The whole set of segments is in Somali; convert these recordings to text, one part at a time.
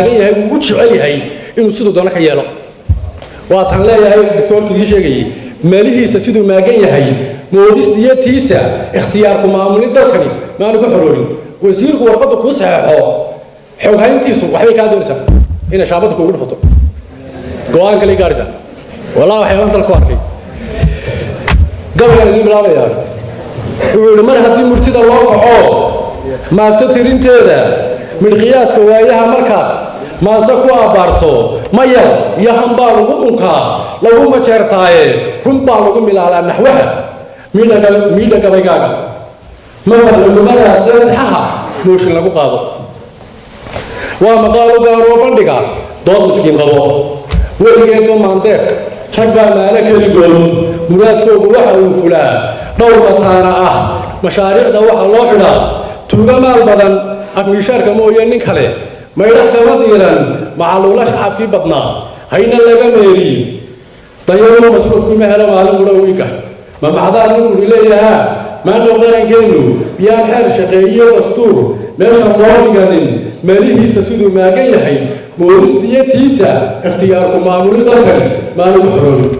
yahay ugu jecel yahay inuu sidoo doona ka yeelo waa tan leeyahay doctorkii sheegay meelihiisa sidoo maagan yahay moodistiyatiisa ikhtiyaarku maamulid dalkani maanu ka xoroorin wasiirku warqada ku saxeexo xoghayntiisu waxay ka doonaysaa in shaabada ku dhufto go'aan kale gaarisa wallahi waxay aan dalku arkay gabayga bilaabaya wuxuu mar haddii murtida loo kaco maagta tirinteeda mid qiyaaska waayaha marka maanso ku abaarto maya iyo hanbaa lagu unkaa lagu majeertaaye run baa lagu milaalaa naxwaha miidha gabaygaaga marka lagu marayaa saxiixaha mooshin lagu qaado waa maqaalo gaaro bandhiga dood miskiin qabo weligeed maandeeq rag baa maala keligood muraadkoodu waxa uu fulaa dhowr mataana ah mashaariicda waxa loo xidhaa tuuga maal badan afmiishaarka mooye nin kale maydhax kama diiran macaluula shacabkii badnaa hayna laga meeri dayado masruufku ma helo maalin udha wiiga ma macdaan ninku leeyahaa maanta qarankeenu yaan xeer shaqeeye dastuur meesha loo dhiganin meelihiisa siduu maagan yahay moodistiyatiisa ikhtiyaarku maamulid dalkani maanu ku xoroonin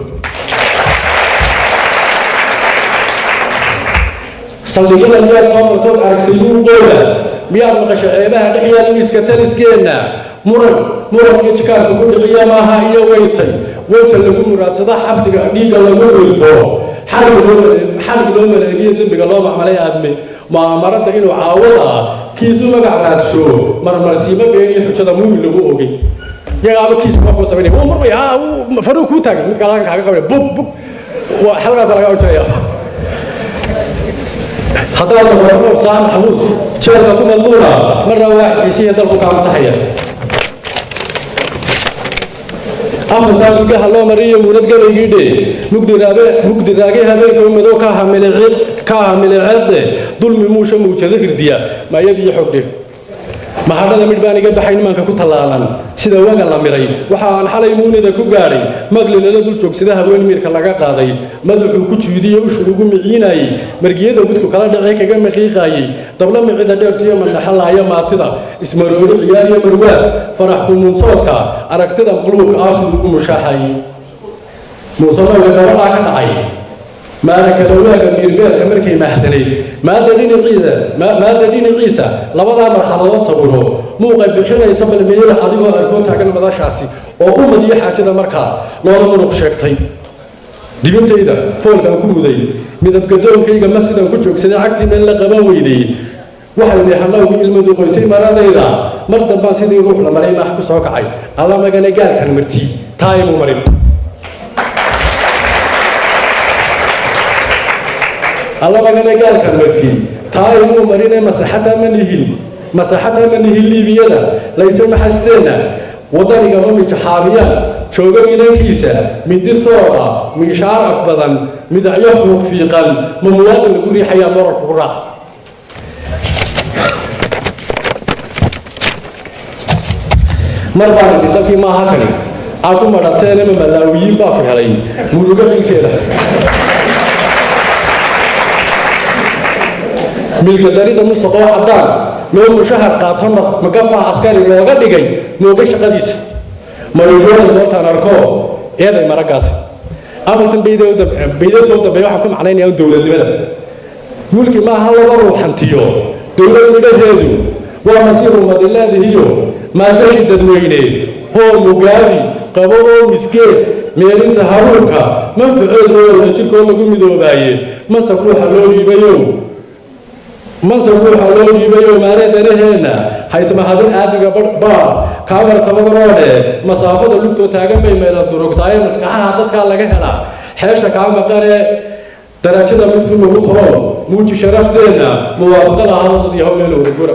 saldhigyada miyaad soo martood aragtay muuqooda miyaad maqasho ceebaha dhex yaal miiska taliskeenna muran iyo jikaarka ku dhiciya maaha iyo weytay weyta lagu muraadsada xabsiga dhiigga lagu weyto xalig loo maleegiyo dembiga loo macmalay aadme maamarada inuu caawada kiisu magac raadsho marmarsiimo been iyo xujada muumin lagu ogay yagaaba kiisu wax ku sameeyay mar way faruu ku taagay mid kale kaaga qabay bub waa xalqaas laga wajahaya haddana marno saan xamuus jeelka ku madluuna marna waaxisiya dalku ka ansaxaya afar digaha loo mariyo muunad gabaygiidhe mugdi raagay habeenka madow ka hamileceed dulmi muusha muujada hirdiya maayad iyo xogdhe mahadhada mid baan iga baxay nimanka ku talaalan sida waga la miray waxa aan xalay muunida ku gaaray maglilada dul joogsada haween miirka laga qaaday madaxu ku jiidiyo u shurugu miciinay margiyada gudku kala dhacay kaga maqiiqayay dabla micida dheertiyo madaxalaaya maatida ismaroori ciyaar iyo marwaa farax ku munsoodka aragtida qulubka aasud ugu mushaaxay muusalaga gabadha ka dhacay مالك الأولاد الميربيل كمرك محسنين ماذا دين عيسى لبضع مرحلات صبره موقع بحين يسمى الميل عديد أركون تعجل مدى شاسي وقوم دي حاجة مركا لا نمرق شكتين دي بنت إذا فول كان كل ذي ماذا بقدرهم كي جمع مسجد وكتشوك سنة عكتي من لقباوي ذي واحد اللي حلاه بالمدو قيسي مرة ذيلا مرة باسيد يروح لما رأي ما حكوا سواقعي الله ما كان قال كان مرتي تايم ومريم الله ما قال كان مرتي تايم ومريم مساحتها من الليبية ليس محستنا وضرق رمي حاميا شوقا من كيسة من دي الصورة من شعر أفضل من يخلق في قلب من مواطن يقول لي حياة مرة كبرى مرة بتوكي ما هكذا أكو مرتين من ملاويين باكو هلاي مروجا بالكذا ملك داريدا مستطاع عدان لو مشاهر قاطنا مقفع عسكري لو غد دغاي موغش قديس ما يقول دورتان اركو ايدا مرقاس افنتن بيدو waxa ku macnaynayaan dawladnimada mulki ma aha laba ruuxantiyo dawladnimadeedu waa masiiru madalaadiyo ma gashi dadweyne hoo mugaadi qabo oo miskee meerinta haruunka manfaceedu jirkoo lagu midoobaayay masab ruuxa loo dhiibayo ما ردنا حيثما هذا الآدم بار كامر تمرونه مسافة اللقطة تاجم بين الدروق تاعي مسكها هذا كان لقينا حاشة كامر قارئ درجة بتكون مطلوب موجي شرفتنا موافقة على هذا اليوم اللي هو